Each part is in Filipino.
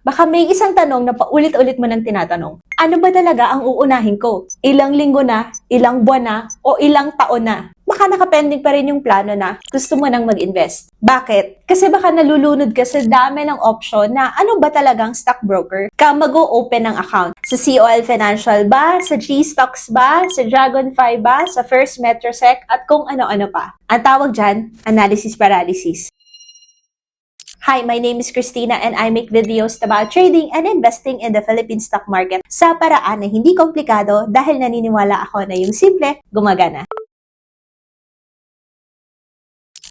Baka may isang tanong na paulit-ulit mo nang tinatanong. Ano ba talaga ang uunahin ko? Ilang linggo na, ilang buwan na, o ilang taon na? Baka nakapending pa rin yung plano na gusto mo nang mag-invest. Bakit? Kasi baka nalulunod ka sa dami ng option na ano ba talagang stockbroker ka mag-o-open ng account. Sa COL Financial ba? Sa G-Stocks ba? Sa Dragonfly ba? Sa First Metrosec? At kung ano-ano pa. Ang tawag dyan, analysis paralysis. Hi, my name is Christina and I make videos about trading and investing in the Philippine stock market sa paraan na hindi komplikado dahil naniniwala ako na yung simple, gumagana.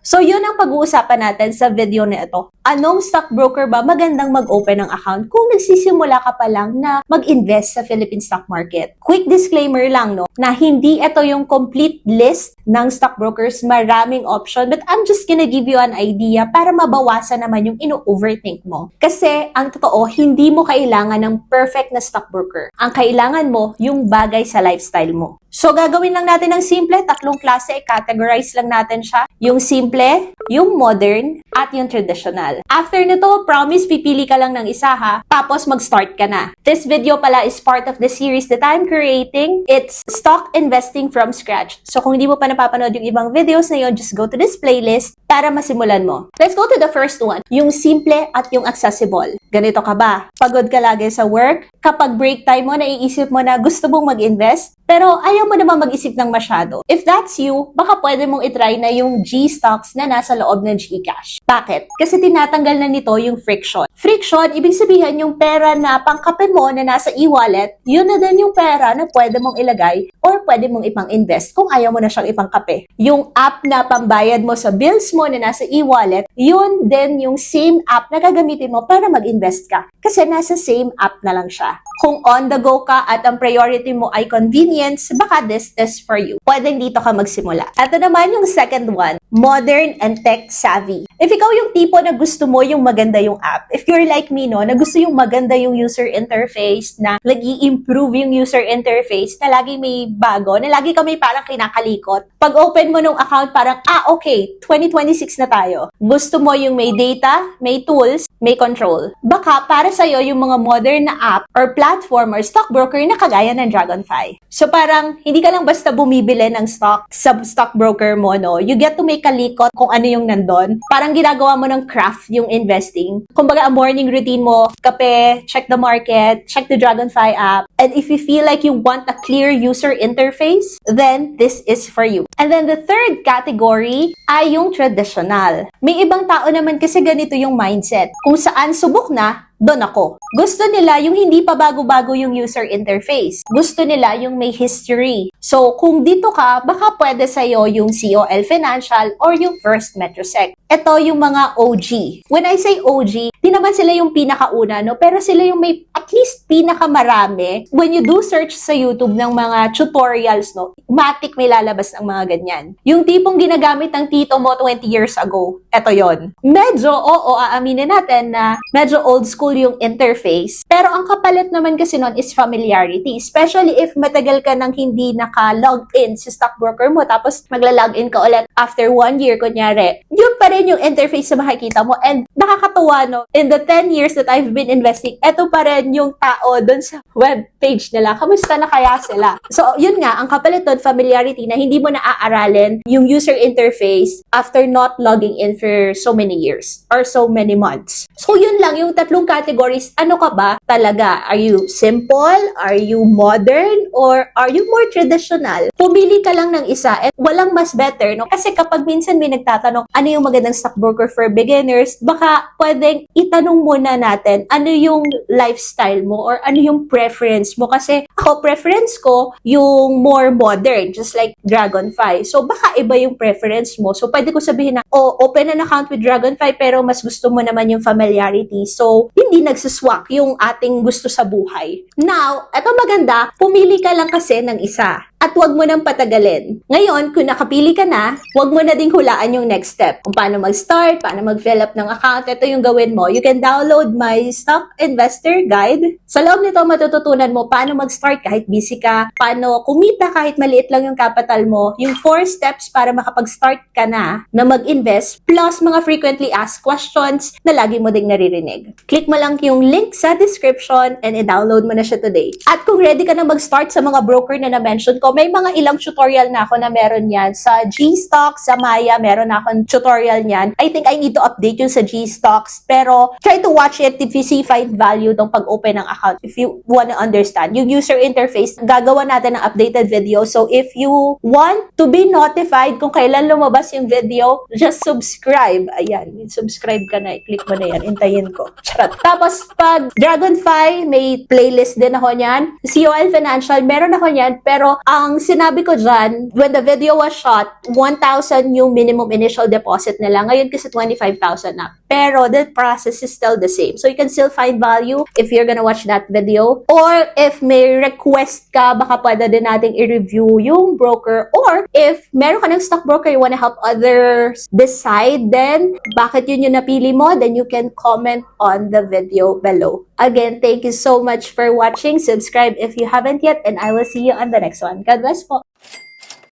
So, yun ang pag-uusapan natin sa video na ito. Anong stockbroker ba magandang mag-open ng account kung nagsisimula ka pa lang na mag-invest sa Philippine stock market? Quick disclaimer lang, no, na hindi ito yung complete list ng stockbrokers, maraming option, but I'm just gonna give you an idea para mabawasan naman yung ino-overthink mo. Kasi, ang totoo, hindi mo kailangan ng perfect na stockbroker. Ang kailangan mo, yung bagay sa lifestyle mo. So, gagawin lang natin ng simple, tatlong klase, categorize lang natin siya. Yung simple, yung modern, at yung traditional. After nito, promise, pipili ka lang ng isa ha, tapos mag-start ka na. This video pala is part of the series that I'm creating. It's Stock Investing from Scratch. So, kung hindi mo pa napapanood yung ibang videos na yun, just go to this playlist para masimulan mo. Let's go to the first one, yung simple at yung accessible. Ganito ka ba? Pagod ka lagi sa work? Kapag break time mo, naiisip mo na gusto mong mag-invest? Pero ayaw mo naman mag-isip ng masyado. If that's you, baka pwede mong itry na yung G-Stocks na nasa loob ng GCash. Bakit? Kasi tinatanggal na nito yung friction. Friction, ibig sabihin yung pera na pangkape mo na nasa e-wallet, yun na din yung pera na pwede mong ilagay or pwede mong ipang-invest kung ayaw mo na siyang ipangkape. Yung app na pambayad mo sa bills mo na nasa e-wallet, yun din yung same app na gagamitin mo para mag-invest ka. Kasi nasa same app na lang siya. Kung on the go ka at ang priority mo ay convenience, baka this is for you. Pwedeng dito ka magsimula. Ito naman yung second one, modern and tech savvy. If ikaw yung tipo na gusto mo yung maganda yung app, if you're like me, no, na gusto yung maganda yung user interface, na nag-i-improve yung user interface, na lagi may bago, na lagi ka may parang kinakalikot. Pag open mo nung account, parang, okay, 2026 na tayo. Gusto mo yung may data, may tools, may control. Baka para sa'yo yung mga modern na app or platform or stockbroker na kagaya ng Dragonfly. So parang hindi ka lang basta bumibili ng stock sa stockbroker mo, no? You get to make a likot kung ano yung nandun. Parang ginagawa mo ng craft yung investing. Kumbaga, ang morning routine mo, kape, check the market, check the Dragonfly app. And if you feel like you want a clear user interface, then this is for you. And then the third category ay yung traditional. May ibang tao naman kasi ganito yung mindset. Kung saan subok na, doon ako. Gusto nila yung hindi pa bago-bago yung user interface. Gusto nila yung may history. So, kung dito ka, baka pwede sa'yo yung COL Financial or yung First Metrosec. Ito yung mga OG. When I say OG, di naman sila yung pinakauna, no? Pero sila yung may at least pinakamarami. When you do search sa YouTube ng mga tutorials, no? Matik may lalabas ng mga ganyan. Yung tipong ginagamit ng tito mo 20 years ago. Ito yon. Medyo, aaminin natin na medyo old school yung interface. Pero ang kapalit naman kasi nun is familiarity. Especially if matagal ka nang hindi naka-log in sa stockbroker mo tapos magla-log in ka ulit after 1 year, kunyari. Yun pa rin yung interface na makikita mo. And nakakatuwa, no? In the 10 years that I've been investing, eto pa rin yung tao dun sa web page nila. Kamusta na kaya sila? So, yun nga, ang kapalit nun, familiarity, na hindi mo naaaralin yung user interface after not logging in for so many years or so many months. So, yun lang, yung tatlong categories. Ano ka ba talaga? Are you simple? Are you modern? Or are you more traditional? Pumili ka lang ng isa at walang mas better, no? Kasi kapag minsan may nagtatanong, ano yung magandang stockbroker for beginners, baka pwedeng itanong muna natin, ano yung lifestyle mo or ano yung preference mo? Kasi ako, preference ko yung more modern, just like Dragonfly. So, baka iba yung preference mo. So, pwede ko sabihin na, open an account with Dragonfly pero mas gusto mo naman yung familiarity. So, hindi nagsaswak yung ating gusto sa buhay. Now, eto maganda, pumili ka lang kasi ng isa. At wag mo nang patagalin. Ngayon, kung nakapili ka na, wag mo na ding hulaan yung next step. Kung paano mag-start, paano mag-fill up ng account, ito yung gawin mo. You can download my Stock Investor Guide. Sa loob nito, matututunan mo paano mag-start kahit busy ka, paano kumita kahit maliit lang yung capital mo, yung 4 steps para makapag-start ka na mag-invest, plus mga frequently asked questions na lagi mo ding naririnig. Click mo lang yung link sa description and i-download mo na siya today. At kung ready ka na mag-start sa mga broker na na-mention ko, may mga ilang tutorial na ako na meron yan. Sa G-Stocks, sa Maya, meron na akong tutorial niyan. I think I need to update yung sa G-Stocks, pero try to watch it if you see find value ng pag-open ng account, if you want to understand. Yung user interface, gagawa natin ng updated video. So if you want to be notified kung kailan lumabas yung video, just subscribe. Ayan, subscribe ka na. I-click mo na yan. Intayin ko. Charot. Tapos, pag Dragonfly, may playlist din ako niyan. COL Financial, meron ako niyan. Pero, ang sinabi ko dyan, when the video was shot, 1,000 yung minimum initial deposit nila. Ngayon kasi 25,000 na. Pero, the process is still the same. So, you can still find value if you're gonna watch that video. Or, if may request ka, baka pwede din nating i-review yung broker. Or, if meron ka ng stockbroker, you wanna help others decide then bakit yun yung napili mo, then you can comment on the video below. Again, thank you so much for watching. Subscribe if you haven't yet, and I will see you on the next one. God bless po.